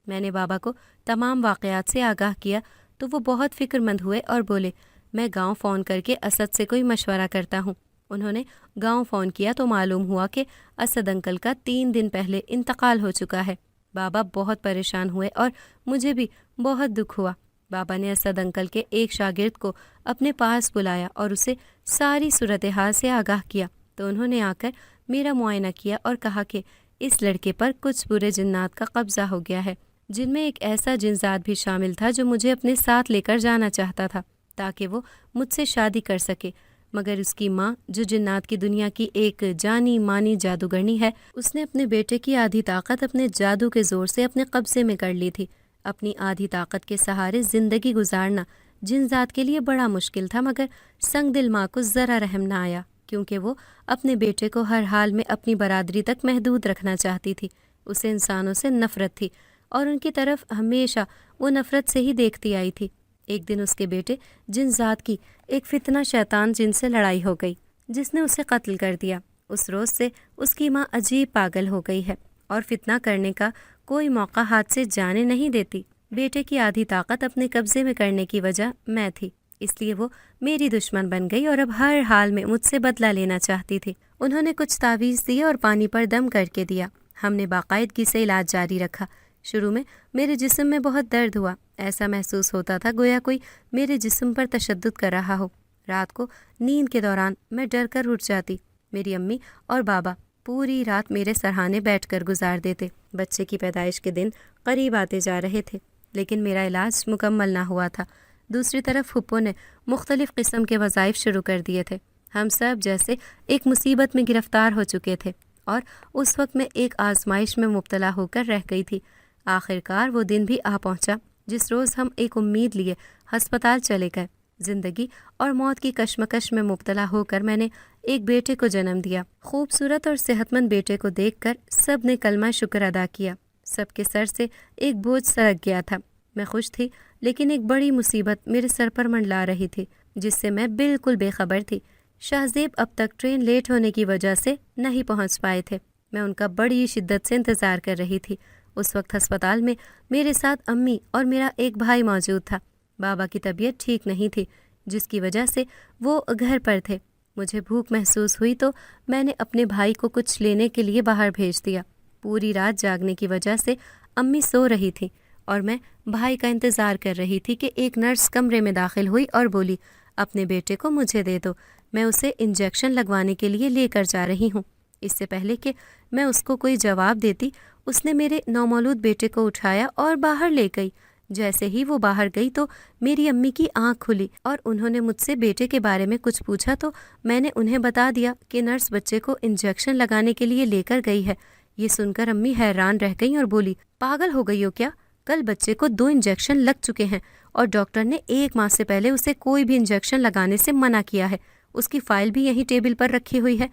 میں نے بابا کو تمام واقعات سے آگاہ کیا تو وہ بہت فکر مند ہوئے اور بولے، میں گاؤں فون کر کے اسد سے کوئی مشورہ کرتا ہوں۔ انہوں نے گاؤں فون کیا تو معلوم ہوا کہ اسد انکل کا 3 دن پہلے انتقال ہو چکا ہے۔ بابا بہت پریشان ہوئے اور مجھے بھی بہت دکھ ہوا۔ بابا نے اسد انکل کے ایک شاگرد کو اپنے پاس بلایا اور اسے ساری صورتحال سے آگاہ کیا تو انہوں نے آ کر میرا معائنہ کیا اور کہا کہ اس لڑکے پر کچھ برے جنات کا قبضہ ہو گیا ہے، جن میں ایک ایسا جنزاد بھی شامل تھا جو مجھے اپنے ساتھ لے کر جانا چاہتا تھا تاکہ وہ مجھ سے شادی کر سکے، مگر اس کی ماں جو جنات کی دنیا کی ایک جانی مانی جادوگرنی ہے، اس نے اپنے بیٹے کی آدھی طاقت اپنے جادو کے زور سے اپنے قبضے میں کر لی تھی۔ اپنی آدھی طاقت کے سہارے زندگی گزارنا جن ذات کے لیے بڑا مشکل تھا، مگر سنگ دل ماں کو ذرا رحم نہ آیا، کیونکہ وہ اپنے بیٹے کو ہر حال میں اپنی برادری تک محدود رکھنا چاہتی تھی۔ اسے انسانوں سے نفرت تھی اور ان کی طرف ہمیشہ وہ نفرت سے ہی دیکھتی آئی تھی۔ ایک دن اس کے بیٹے جن ذات کی ایک فتنہ شیطان جن سے لڑائی ہو گئی، جس نے اسے قتل کر دیا۔ اس روز سے اس کی ماں عجیب پاگل ہو گئی ہے اور فتنہ کرنے کا کوئی موقع ہاتھ سے جانے نہیں دیتی۔ بیٹے کی آدھی طاقت اپنے قبضے میں کرنے کی وجہ میں تھی، اس لیے وہ میری دشمن بن گئی اور اب ہر حال میں مجھ سے بدلہ لینا چاہتی تھی۔ انہوں نے کچھ تعویذ دیے اور پانی پر دم کر کے دیا۔ ہم نے باقاعدگی سے علاج جاری رکھا۔ شروع میں میرے جسم میں بہت درد ہوا، ایسا محسوس ہوتا تھا گویا کوئی میرے جسم پر تشدد کر رہا ہو۔ رات کو نیند کے دوران میں ڈر کر اٹھ جاتی۔ میری امی اور بابا پوری رات میرے سرہانے بیٹھ کر گزار دیتے۔ بچے کی پیدائش کے دن قریب آتے جا رہے تھے، لیکن میرا علاج مکمل نہ ہوا تھا۔ دوسری طرف پھپھو نے مختلف قسم کے وظائف شروع کر دیے تھے۔ ہم سب جیسے ایک مصیبت میں گرفتار ہو چکے تھے اور اس وقت میں ایک آزمائش میں مبتلا ہو کر رہ گئی تھی۔ آخر کار وہ دن بھی آ پہنچا جس روز ہم ایک امید لیے ہسپتال چلے گئے۔ زندگی اور موت کی کشمکش میں مبتلا ہو کر میں نے ایک بیٹے کو جنم دیا۔ خوبصورت اور صحت مند بیٹے کو دیکھ کر سب نے کلمہ شکر ادا کیا۔ سب کے سر سے ایک بوجھ سرک گیا تھا۔ میں خوش تھی، لیکن ایک بڑی مصیبت میرے سر پر منڈلا رہی تھی جس سے میں بالکل بے خبر تھی۔ شاہزیب اب تک ٹرین لیٹ ہونے کی وجہ سے نہیں پہنچ پائے تھے۔ میں ان کا بڑی شدت سے انتظار کر رہی تھی۔ اس وقت ہسپتال میں میرے ساتھ امی اور میرا ایک بھائی موجود تھا۔ بابا کی طبیعت ٹھیک نہیں تھی، جس کی وجہ سے وہ گھر پر تھے۔ مجھے بھوک محسوس ہوئی تو میں نے اپنے بھائی کو کچھ لینے کے لیے باہر بھیج دیا۔ پوری رات جاگنے کی وجہ سے امی سو رہی تھی اور میں بھائی کا انتظار کر رہی تھی کہ ایک نرس کمرے میں داخل ہوئی اور بولی، اپنے بیٹے کو مجھے دے دو، میں اسے انجیکشن لگوانے کے لیے لے کر جا رہی ہوں۔ اس سے پہلے کہ میں اس کو کوئی جواب دیتی، اس نے میرے نومولود بیٹے کو اٹھایا اور باہر لے گئی۔ جیسے ہی وہ باہر گئی تو میری امی کی آنکھ کھلی اور انہوں نے مجھ سے بیٹے کے بارے میں کچھ پوچھا تو میں نے انہیں بتا دیا کہ نرس بچے کو انجیکشن لگانے کے لیے لے کر گئی ہے۔ یہ سن کر امی حیران رہ گئیں اور بولی، پاگل ہو گئی ہو کیا؟ کل بچے کو 2 انجیکشن لگ چکے ہیں اور ڈاکٹر نے 1 ماہ سے پہلے اسے کوئی بھی انجیکشن لگانے سے منع کیا ہے۔ اس کی فائل بھی یہیں ٹیبل پر رکھی ہوئی ہے۔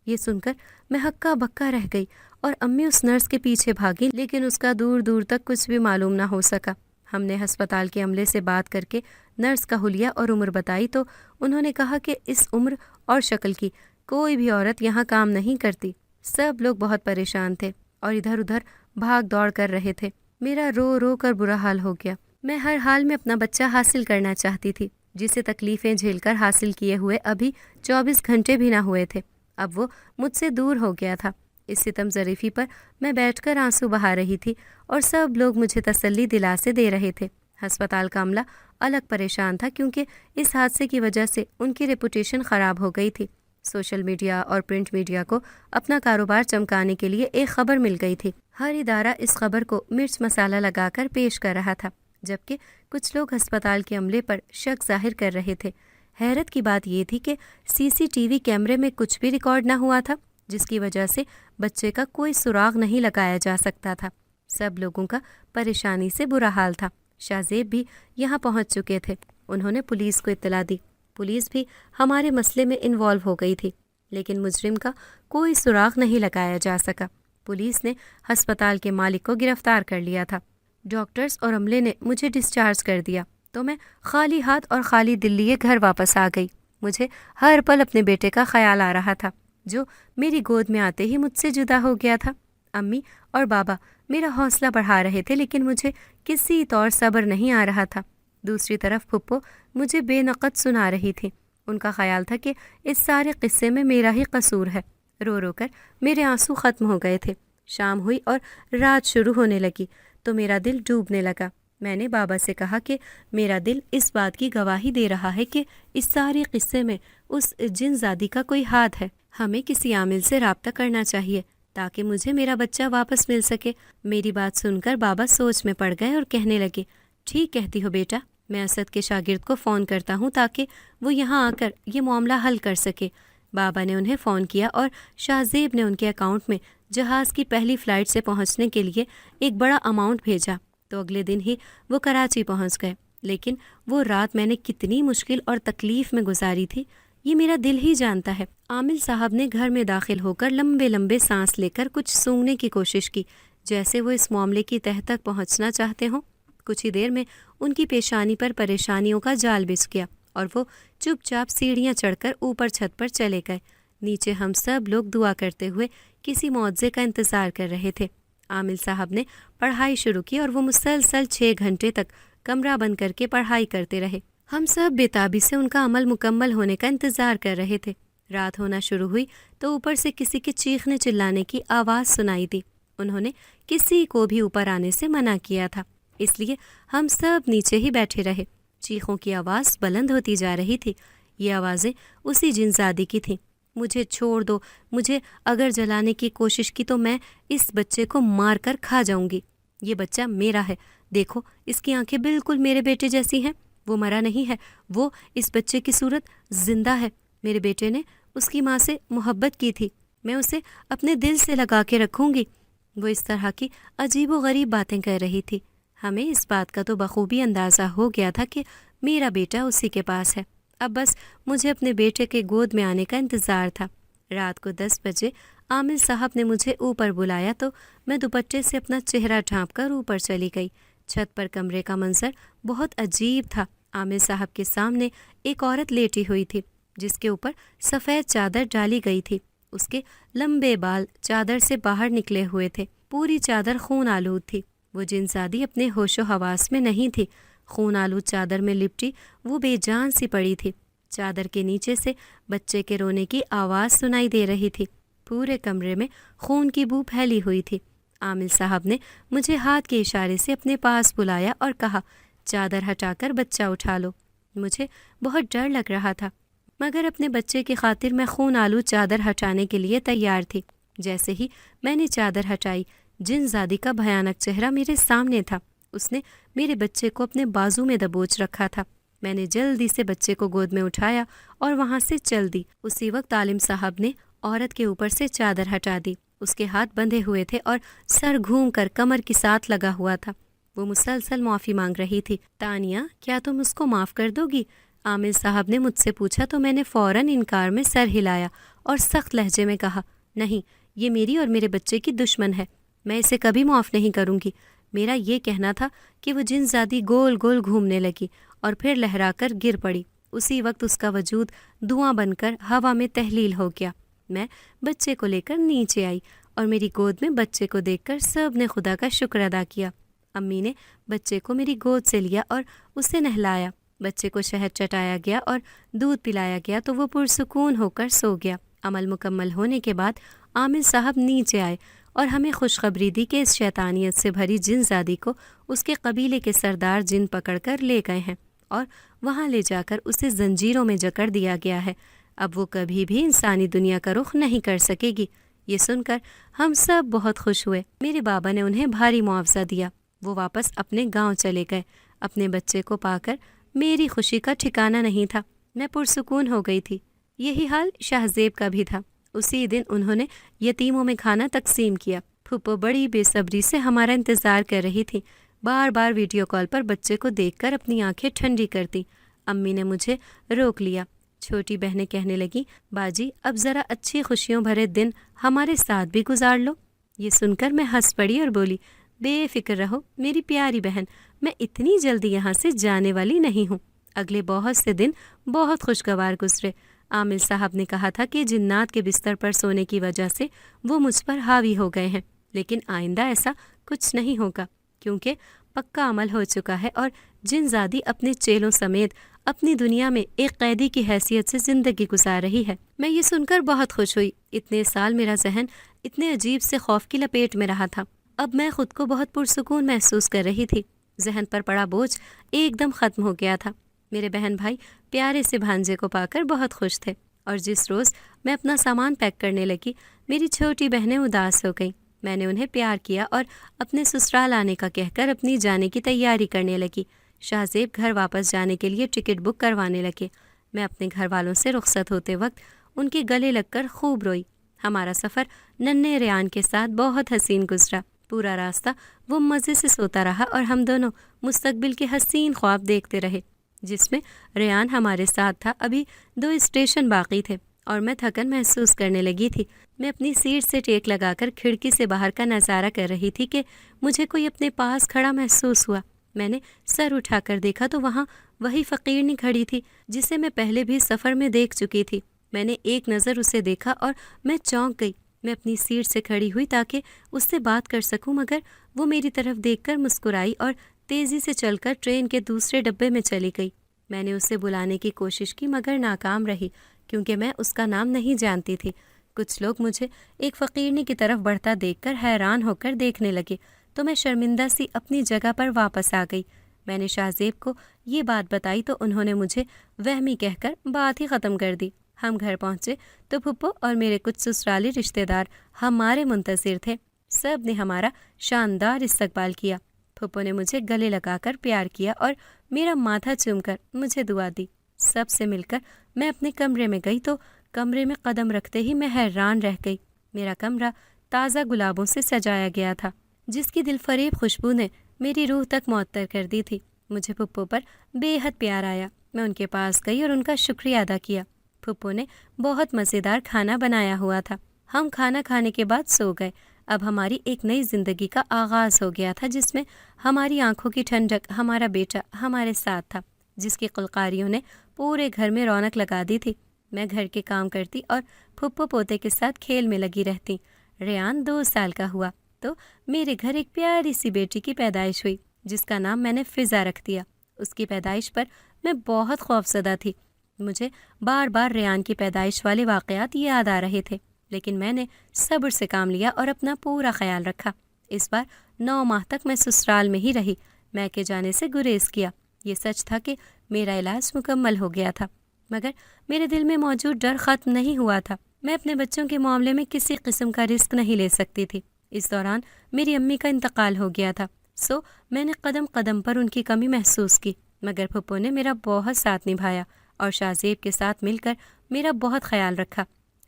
یہ سن کر میں ہکا بکا رہ گئی اور امی اس نرس کے پیچھے بھاگی، لیکن اس کا دور دور تک کچھ بھی معلوم نہ ہو سکا۔ ہم نے ہسپتال کے عملے سے بات کر کے نرس کا حلیہ اور عمر بتائی تو انہوں نے کہا کہ اس عمر اور شکل کی کوئی بھی عورت یہاں کام نہیں کرتی۔ سب لوگ بہت پریشان تھے اور ادھر ادھر بھاگ دوڑ کر رہے تھے۔ میرا رو رو کر برا حال ہو گیا۔ میں ہر حال میں اپنا بچہ حاصل کرنا چاہتی تھی، جسے تکلیفیں جھیل کر حاصل کیے ہوئے ابھی 24 گھنٹے بھی نہ ہوئے تھے۔ اب وہ مجھ سے دور ہو گیا تھا۔ اس ستم ظریفی پر میں بیٹھ کر آنسو بہا رہی تھی اور سب لوگ مجھے تسلی دلاسے دے رہے تھے۔ ہسپتال کا عملہ الگ پریشان تھا کیونکہ اس حادثے کی وجہ سے ان کی ریپوٹیشن خراب ہو گئی تھی۔ سوشل میڈیا اور پرنٹ میڈیا کو اپنا کاروبار چمکانے کے لیے ایک خبر مل گئی تھی۔ ہر ادارہ اس خبر کو مرچ مسالہ لگا کر پیش کر رہا تھا، جبکہ کچھ لوگ ہسپتال کے عملے پر شک ظاہر کر رہے تھے۔ حیرت کی بات یہ تھی کہ CCTV کیمرے میں کچھ بھی ریکارڈ نہ ہوا تھا، جس کی وجہ سے بچے کا کوئی سراغ نہیں لگایا جا سکتا تھا۔ سب لوگوں کا پریشانی سے برا حال تھا۔ شاہزیب بھی یہاں پہنچ چکے تھے۔ انہوں نے پولیس کو اطلاع دی۔ پولیس بھی ہمارے مسئلے میں انوالو ہو گئی تھی، لیکن مجرم کا کوئی سراغ نہیں لگایا جا سکا۔ پولیس نے ہسپتال کے مالک کو گرفتار کر لیا تھا۔ ڈاکٹرز اور عملے نے مجھے ڈسچارج کر دیا تو میں خالی ہاتھ اور خالی دل لیے گھر واپس آ گئی۔ مجھے ہر پل اپنے بیٹے کا خیال آ رہا تھا، جو میری گود میں آتے ہی مجھ سے جدا ہو گیا تھا۔ امی اور بابا میرا حوصلہ بڑھا رہے تھے، لیکن مجھے کسی طور صبر نہیں آ رہا تھا۔ دوسری طرف پھپھو مجھے بے نقد سنا رہی تھی۔ ان کا خیال تھا کہ اس سارے قصے میں میرا ہی قصور ہے۔ رو رو کر میرے آنسو ختم ہو گئے تھے۔ شام ہوئی اور رات شروع ہونے لگی تو میرا دل ڈوبنے لگا۔ میں نے بابا سے کہا کہ میرا دل اس بات کی گواہی دے رہا ہے کہ اس سارے قصے میں اس جن زادی کا کوئی ہاتھ ہے۔ ہمیں کسی عامل سے رابطہ کرنا چاہیے تاکہ مجھے میرا بچہ واپس مل سکے۔ میری بات سن کر بابا سوچ میں پڑ گئے اور کہنے لگے، ٹھیک کہتی ہو بیٹا، میں اسد کے شاگرد کو فون کرتا ہوں تاکہ وہ یہاں آ کر یہ معاملہ حل کر سکے۔ بابا نے انہیں فون کیا اور شاہزیب نے ان کے اکاؤنٹ میں جہاز کی پہلی فلائٹ سے پہنچنے کے لیے ایک بڑا اماؤنٹ بھیجا تو اگلے دن ہی وہ کراچی پہنچ گئے۔ لیکن وہ رات میں نے کتنی مشکل اور تکلیف میں گزاری تھی یہ میرا دل ہی جانتا ہے۔ عامل صاحب نے گھر میں داخل ہو کر لمبے لمبے سانس لے کر کچھ سونگنے کی کوشش کی، جیسے وہ اس معاملے کی تہہ تک پہنچنا چاہتے ہوں۔ کچھ ہی دیر میں ان کی پیشانی پر پریشانیوں کا جال بچھ گیا اور وہ چپ چاپ سیڑھیاں چڑھ کر اوپر چھت پر چلے گئے۔ نیچے ہم سب لوگ دعا کرتے ہوئے کسی معجزے کا انتظار کر رہے تھے۔ عامل صاحب نے پڑھائی شروع کی اور وہ مسلسل 6 گھنٹے تک کمرہ بند کر کے پڑھائی کرتے رہے۔ ہم سب بے تابی سے ان کا عمل مکمل ہونے کا انتظار کر رہے تھے۔ رات ہونا شروع ہوئی تو اوپر سے کسی کے چیخنے چلانے کی آواز سنائی دی۔ انہوں نے کسی کو بھی اوپر آنے سے منع کیا تھا، اس لیے ہم سب نیچے ہی بیٹھے رہے۔ چیخوں کی آواز بلند ہوتی جا رہی تھی۔ یہ آوازیں اسی جنزادی کی تھیں۔ مجھے چھوڑ دو، مجھے اگر جلانے کی کوشش کی تو میں اس بچے کو مار کر کھا جاؤں گی۔ یہ بچہ میرا ہے، دیکھو اس کی آنکھیں بالکل میرے بیٹے جیسی ہیں، وہ مرا نہیں ہے، وہ اس بچے کی صورت زندہ ہے۔ میرے بیٹے نے اس کی ماں سے محبت کی تھی، میں اسے اپنے دل سے لگا کے رکھوں گی۔ وہ اس طرح کی عجیب و غریب باتیں کہہ رہی تھی۔ ہمیں اس بات کا تو بخوبی اندازہ ہو گیا تھا کہ میرا بیٹا اسی کے پاس ہے۔ اب بس مجھے اپنے بیٹے کے گود میں آنے کا انتظار تھا۔ رات کو 10 بجے عامل صاحب نے مجھے اوپر بلایا تو میں دوپٹے سے اپنا چہرہ ڈھانپ کر اوپر چلی گئی۔ چھت پر کمرے کا منظر بہت عجیب تھا۔ عامل صاحب کے سامنے ایک عورت لیٹی ہوئی تھی جس کے اوپر سفید چادر ڈالی گئی تھی۔ اس کے لمبے بال چادر سے باہر نکلے ہوئے تھے، پوری چادر خون آلود تھی۔ وہ جنزادی اپنے ہوش و حواس میں نہیں تھی۔ خون آلود چادر میں لپٹی وہ بے جان سی پڑی تھی۔ چادر کے نیچے سے بچے کے رونے کی آواز سنائی دے رہی تھی۔ پورے کمرے میں خون کی بو پھیلی ہوئی تھی۔ عامل صاحب نے مجھے ہاتھ کے اشارے سے اپنے پاس بلایا اور کہا، چادر ہٹا کر بچہ اٹھا لو۔ مجھے بہت ڈر لگ رہا تھا، مگر اپنے بچے کی خاطر میں خون آلود چادر ہٹانے کے لیے تیار تھی۔ جیسے ہی میں نے چادر ہٹائی، جنزادی کا بھیانک چہرہ میرے سامنے تھا۔ اس نے میرے بچے کو اپنے بازو میں دبوچ رکھا تھا۔ میں نے جلدی سے بچے کو گود میں اٹھایا اور وہاں سے چل دی۔ اسی وقت عالم صاحب نے عورت کے اوپر سے چادر ہٹا دی۔ اس کے ہاتھ بندھے ہوئے تھے اور سر گھوم کر کمر کے ساتھ لگا ہوا تھا۔ وہ مسلسل معافی مانگ رہی تھی۔ تانیہ، کیا تم اس کو معاف کر دو گی؟ عامل صاحب نے مجھ سے پوچھا تو میں نے فوراً انکار میں سر ہلایا اور سخت لہجے میں کہا، نہیں، یہ میری اور میرے بچے کی دشمن ہے، میں اسے کبھی معاف نہیں کروں گی۔ میرا یہ کہنا تھا کہ وہ جنزادی گول گول گھومنے لگی اور پھر لہرا کر گر پڑی۔ اسی وقت اس کا وجود دھواں بن کر ہوا میں تحلیل ہو گیا۔ میں بچے کو لے کر نیچے آئی اور میری گود میں بچے کو دیکھ کر سب نے خدا کا شکر ادا کیا۔ امی نے بچے کو میری گود سے لیا اور اسے نہلایا۔ بچے کو شہد چٹایا گیا اور دودھ پلایا گیا تو وہ پرسکون ہو کر سو گیا۔ عمل مکمل ہونے کے بعد عامل صاحب نیچے آئے اور ہمیں خوشخبری دی کہ اس شیطانیت سے بھری جنزادی کو اس کے قبیلے کے سردار جن پکڑ کر لے گئے ہیں اور وہاں لے جا کر اسے زنجیروں میں جکڑ دیا گیا ہے۔ اب وہ کبھی بھی انسانی دنیا کا رخ نہیں کر سکے گی۔ یہ سن کر ہم سب بہت خوش ہوئے۔ میرے بابا نے انہیں بھاری معاوضہ دیا۔ وہ واپس اپنے گاؤں چلے گئے۔ اپنے بچے کو پا کر میری خوشی کا ٹھکانہ نہیں تھا۔ میں پرسکون ہو گئی تھی۔ یہی حال شاہ زیب کا بھی تھا۔ اسی دن انہوں نے یتیموں میں کھانا تقسیم کیا۔ پھپھو بڑی بے صبری سے ہمارا انتظار کر رہی تھی۔ بار بار ویڈیو کال پر بچے کو دیکھ کر اپنی آنکھیں ٹھنڈی کرتی۔ امی نے مجھے روک لیا۔ چھوٹی بہنیں کہنے لگیں، باجی اب ذرا اچھی خوشیوں بھرے دن ہمارے ساتھ بھی گزار لو۔ یہ سن کر میں ہنس پڑی اور بولی، بے فکر رہو میری پیاری بہن، میں اتنی جلدی یہاں سے جانے والی نہیں ہوں۔ اگلے بہت سے دن بہت خوشگوار گزرے۔ عامل صاحب نے کہا تھا کہ جنات کے بستر پر سونے کی وجہ سے وہ مجھ پر حاوی ہو گئے ہیں، لیکن آئندہ ایسا کچھ نہیں ہوگا کیونکہ پکا عمل ہو چکا ہے اور جنزادی اپنے چیلوں سمیت اپنی دنیا میں ایک قیدی کی حیثیت سے زندگی گزار رہی ہے۔ میں یہ سن کر بہت خوش ہوئی۔ اتنے سال میرا ذہن اتنے عجیب سے خوف کی لپیٹ میں رہا تھا۔ اب میں خود کو بہت پرسکون محسوس کر رہی تھی۔ ذہن پر پڑا بوجھ ایک دم ختم ہو گیا تھا۔ میرے بہن بھائی پیارے سے بھانجے کو پا کر بہت خوش تھے، اور جس روز میں اپنا سامان پیک کرنے لگی، میری چھوٹی بہنیں اداس ہو گئیں۔ میں نے انہیں پیار کیا اور اپنے سسرال آنے کا کہہ کر اپنی جانے کی تیاری کرنے لگی۔ شاہ زیب گھر واپس جانے کے لیے ٹکٹ بک کروانے لگے۔ میں اپنے گھر والوں سے رخصت ہوتے وقت ان کے گلے لگ کر خوب روئی۔ ہمارا سفر ننھے ریان کے ساتھ بہت حسین گزرا۔ پورا راستہ وہ مزے سے سوتا رہا اور ہم دونوں مستقبل کے حسین خواب دیکھتے رہے، جس میں ریان ہمارے ساتھ تھا۔ ابھی 2 اسٹیشن باقی تھے اور میں تھکن محسوس کرنے لگی تھی۔ میں اپنی سیٹ سے ٹیک لگا کر کھڑکی سے باہر کا نظارہ کر رہی تھی کہ مجھے کوئی اپنے پاس کھڑا محسوس ہوا۔ میں نے سر اٹھا کر دیکھا تو وہاں وہی فقیرنی کھڑی تھی جسے میں پہلے بھی سفر میں دیکھ چکی تھی۔ میں نے ایک نظر اسے دیکھا اور میں چونک گئی۔ میں اپنی سیٹ سے کھڑی ہوئی تاکہ اس سے بات کر سکوں، مگر وہ میری طرف دیکھ کر مسکرائی اور تیزی سے چل کر ٹرین کے دوسرے ڈبے میں چلی گئی۔ میں نے اسے بلانے کی کوشش کی مگر ناکام رہی، کیونکہ میں اس کا نام نہیں جانتی تھی۔ کچھ لوگ مجھے ایک فقیرنی کی طرف بڑھتا دیکھ کر حیران ہو کر دیکھنے لگے تو میں شرمندہ سی اپنی جگہ پر واپس آ گئی۔ میں نے شاہ زیب کو یہ بات بتائی تو انہوں نے مجھے وہمی کہہ کر بات ہی ختم کر دی۔ ہم گھر پہنچے تو پھپھو اور میرے کچھ سسرالی رشتہ دار ہمارے منتظر تھے۔ سب نے ہمارا شاندار استقبال کیا۔ پھپھو نے مجھے گلے لگا کر پیار کیا اور میرا ماتھا چوم کر مجھے دعا دی۔ سب سے مل کر میں اپنے کمرے میں گئی تو کمرے میں قدم رکھتے ہی میں حیران رہ گئی۔ میرا کمرہ تازہ گلابوں سے سجایا گیا تھا، جس کی دل فریب خوشبو نے میری روح تک معطر کر دی تھی۔ مجھے پھپھو پر بے حد پیار آیا۔ میں ان کے پاس گئی اور ان کا شکریہ ادا کیا۔ پھپھو نے بہت مزیدار کھانا بنایا ہوا تھا۔ ہم کھانا کھانے کے بعد سو گئے۔ اب ہماری ایک نئی زندگی کا آغاز ہو گیا تھا، جس میں ہماری آنکھوں کی ٹھنڈک ہمارا بیٹا ہمارے ساتھ تھا، جس کی قلقاریوں نے پورے گھر میں رونق لگا دی تھی۔ میں گھر کے کام کرتی اور پھپھو پوتے کے ساتھ کھیل میں لگی رہتی۔ ریان 2 سال کا ہوا تو میرے گھر ایک پیاری سی بیٹی کی پیدائش ہوئی، جس کا نام میں نے فضا رکھ دیا۔ اس کی پیدائش پر میں بہت خوفزدہ تھی۔ مجھے بار بار ریان کی پیدائش والے واقعات یاد آ رہے تھے، لیکن میں نے صبر سے کام لیا اور اپنا پورا خیال رکھا۔ اس بار 9 ماہ تک میں سسرال میں ہی رہی، میکے جانے سے گریز کیا۔ یہ سچ تھا کہ میرا علاج مکمل ہو گیا تھا، مگر میرے دل میں موجود ڈر ختم نہیں ہوا تھا۔ میں اپنے بچوں کے معاملے میں کسی قسم کا رسک نہیں لے سکتی تھی۔ اس دوران میری امی کا انتقال ہو گیا تھا، سو میں نے قدم قدم پر ان کی کمی محسوس کی، مگر پھپھو نے میرا بہت ساتھ نبھایا اور شاہ زیب کے ساتھ مل کر میرا بہت خیال رکھا۔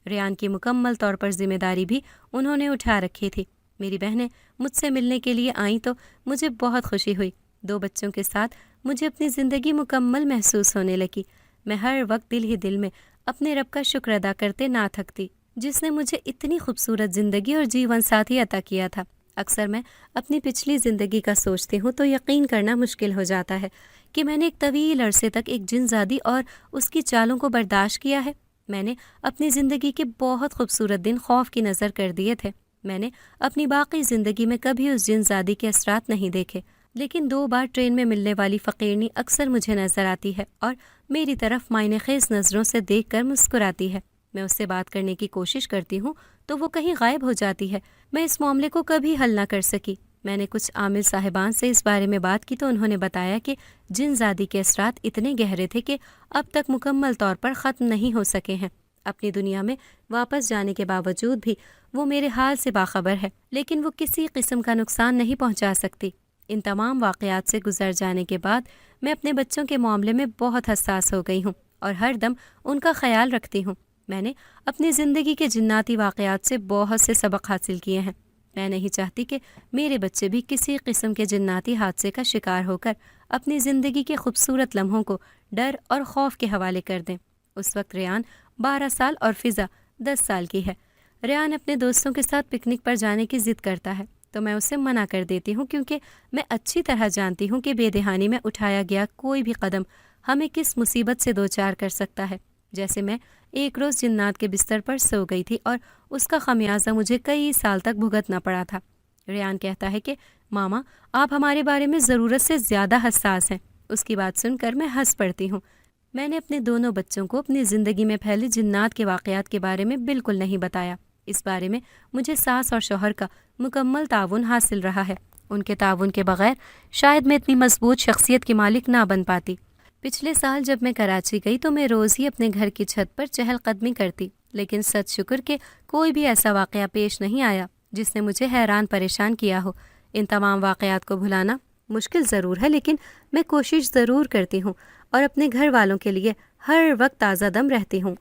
ریان کی مکمل طور پر ذمہ داری بھی انہوں نے اٹھا رکھی تھی۔ میری بہنیں مجھ سے ملنے کے لیے آئیں تو مجھے بہت خوشی ہوئی۔ 2 بچوں کے ساتھ مجھے اپنی زندگی مکمل محسوس ہونے لگی۔ میں ہر وقت دل ہی دل میں اپنے رب کا شکر ادا کرتے نہ تھکتی، جس نے مجھے اتنی خوبصورت زندگی اور جیون ساتھی عطا کیا تھا۔ اکثر میں اپنی پچھلی زندگی کا سوچتی ہوں تو یقین کرنا مشکل ہو جاتا ہے کہ میں نے ایک طویل عرصے تک ایک جن زادی اور اس کی چالوں کو برداشت کیا ہے۔ میں نے اپنی زندگی کے بہت خوبصورت دن خوف کی نظر کر دیے تھے۔ میں نے اپنی باقی زندگی میں کبھی اس جن زادی کے اثرات نہیں دیکھے، لیکن 2 بار ٹرین میں ملنے والی فقیرنی اکثر مجھے نظر آتی ہے اور میری طرف معنی خیز نظروں سے دیکھ کر مسکراتی ہے۔ میں اس سے بات کرنے کی کوشش کرتی ہوں تو وہ کہیں غائب ہو جاتی ہے۔ میں اس معاملے کو کبھی حل نہ کر سکی۔ میں نے کچھ عامل صاحبان سے اس بارے میں بات کی تو انہوں نے بتایا کہ جن زادی کے اثرات اتنے گہرے تھے کہ اب تک مکمل طور پر ختم نہیں ہو سکے ہیں۔ اپنی دنیا میں واپس جانے کے باوجود بھی وہ میرے حال سے باخبر ہے، لیکن وہ کسی قسم کا نقصان نہیں پہنچا سکتی۔ ان تمام واقعات سے گزر جانے کے بعد میں اپنے بچوں کے معاملے میں بہت حساس ہو گئی ہوں اور ہر دم ان کا خیال رکھتی ہوں۔ میں نے اپنی زندگی کے جناتی واقعات سے بہت سے سبق حاصل کیے ہیں۔ میں نہیں چاہتی کہ میرے بچے بھی کسی قسم کے جناتی حادثے کا شکار ہو کر اپنی زندگی کے خوبصورت لمحوں کو ڈر اور خوف کے حوالے کر دیں۔ اس وقت ریان 12 سال اور فضا 10 سال کی ہے۔ ریان اپنے دوستوں کے ساتھ پکنک پر جانے کی ضد کرتا ہے تو میں اسے منع کر دیتی ہوں، کیونکہ میں اچھی طرح جانتی ہوں کہ بے دہانی میں اٹھایا گیا کوئی بھی قدم ہمیں کس مصیبت سے دوچار کر سکتا ہے۔ جیسے میں ایک روز جنات کے بستر پر سو گئی تھی اور اس کا خمیازہ مجھے کئی سال تک بھگتنا پڑا تھا۔ ریان کہتا ہے کہ ماما آپ ہمارے بارے میں ضرورت سے زیادہ حساس ہیں۔ اس کی بات سن کر میں ہنس پڑتی ہوں۔ میں نے اپنے دونوں بچوں کو اپنی زندگی میں پھیلے جنات کے واقعات کے بارے میں بالکل نہیں بتایا۔ اس بارے میں مجھے ساس اور شوہر کا مکمل تعاون حاصل رہا ہے۔ ان کے تعاون کے بغیر شاید میں اتنی مضبوط شخصیت کی مالک نہ بن پاتی۔ پچھلے سال جب میں کراچی گئی تو میں روز ہی اپنے گھر کی چھت پر چہل قدمی کرتی، لیکن سچ شکر کہ کوئی بھی ایسا واقعہ پیش نہیں آیا جس نے مجھے حیران پریشان کیا ہو۔ ان تمام واقعات کو بھلانا مشکل ضرور ہے، لیکن میں کوشش ضرور کرتی ہوں اور اپنے گھر والوں کے لیے ہر وقت تازہ دم رہتی ہوں۔